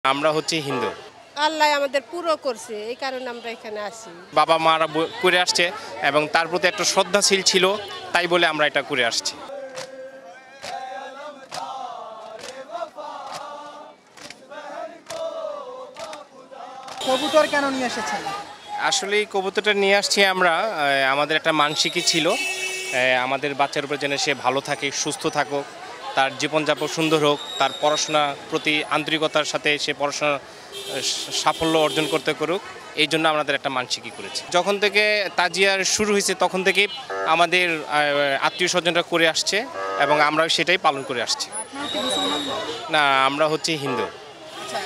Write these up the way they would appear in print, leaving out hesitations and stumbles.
আমরা হচ্ছে হিন্দু। আল্লাহ আমাদের পুরো করছে, এই কারণে আমরা এখানে আসি। বাবা মারা করে আসছে এবং তার প্রতি একটা শ্রদ্ধাশীল ছিল, তাই বলে আমরা এটা করে আসছি। কবুতর কেন নিয়ে এসেছেন? আসলে এই কবুতরটা নিয়ে আসছি আমরা, আমাদের একটা মানসিকই ছিল, আমাদের বাচ্চার উপর যেন সে ভালো থাকে, সুস্থ থাকুক, তার জীবনযাপন সুন্দর হোক, তার পড়াশোনার প্রতি আন্তরিকতার সাথে সে পড়াশোনা সাফল্য অর্জন করতে করুক, এই জন্য আমাদের একটা মানসিকই করেছি। যখন থেকে তাজিয়ার শুরু হয়েছে তখন থেকেই আমাদের আত্মীয় স্বজনরা করে আসছে এবং আমরা সেটাই পালন করে আসছি। আপনারা কি মুসলমান? না, আমরা হচ্ছে হিন্দু। আচ্ছা,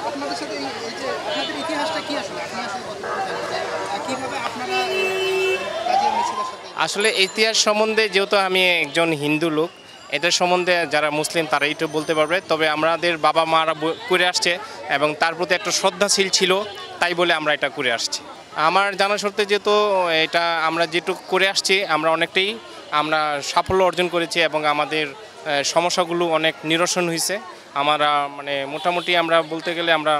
আপনাদের সাথে এই যে আপনাদের ইতিহাসটা কি আসলে? আপনি আসলে কতটুকু জানেন যে কিভাবে আপনারা কাজী মিছিলের সাথে? আসলে ইতিহাস সম্বন্ধে যেহেতু আমি একজন হিন্দু লোক, এটার সম্বন্ধে যারা মুসলিম তারা একটু বলতে পারবে, তবে আমাদের বাবা মারা করে আসছে এবং তার প্রতি একটা শ্রদ্ধাশীল ছিল, তাই বলে আমরা এটা করে আসছি। আমার জানা সত্ত্বে যেহেতু এটা আমরা যেটুকু করে আসছি আমরা অনেকটাই আমরা সাফল্য অর্জন করেছি এবং আমাদের সমস্যাগুলো অনেক নিরসন হয়েছে। আমরা মানে মোটামুটি আমরা বলতে গেলে আমরা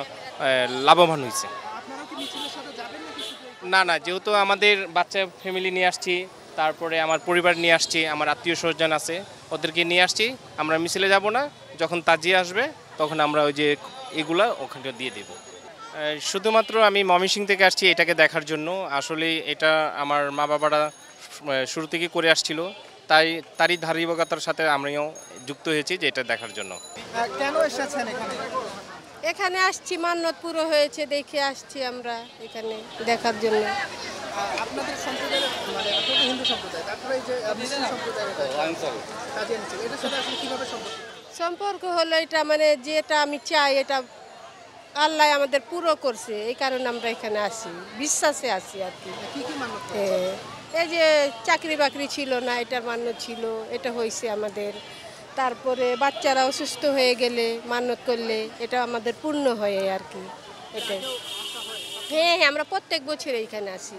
লাভবান হয়েছে। আপনারা কি মিছিলের সাথে যাবেন নাকি শুধু? না না, যেহেতু আমাদের বাচ্চা ফ্যামিলি নিয়ে আসছি, তারপরে আমার পরিবার নিয়ে আসছি, আমার আত্মীয় স্বজন আছে, ওদেরকে নিয়ে আসছি। আমরা মিছিলে যাব না, যখন তাজিয়া আসবে তখন আমরা ওই যে এগুলা ওখানে দিয়ে দেব। শুধুমাত্র আমি ময়মনসিংহ থেকে আসছি এটাকে দেখার জন্য। আসলে এটা আমার মা বাবারা শুরু থেকে করে আসছিল, তাই তারই ধারাবাহিকতার সাথে আমিও যুক্ত হয়েছি যে এটা দেখার জন্য। কেন এসেছেন এখানে? এখানে আসছি, মান্যত পুরো হয়েছে দেখে আসছি আমরা এখানে দেখার জন্য। আপনাদের সম্প্রদায়ের মানে আপনাদের হিন্দু সম্প্রদায়, তারপরে এই যে মুসলিম সম্প্রদায়ের কাজী মিছিল, এটার সাথে আসলে কিভাবে সম্পর্ক? সম্পর্ক হলো এটা মানে যেটা আমি চাই এটা আল্লাহ আমাদের পুরো করছে, এই কারণে আমরা এখানে আসি, বিশ্বাসে আসি আর কি। কি কি মানত? এই যে চাকরি বাকরি ছিল না, এটার মান্য ছিল, এটা হয়েছে আমাদের। তারপরে বাচ্চারা অসুস্থ হয়ে গেলে মান্যত করলে এটা আমাদের পূর্ণ হয় আর কি, এটাই। হ্যাঁ হ্যাঁ, আমরা প্রত্যেক বছর এইখানে আসি।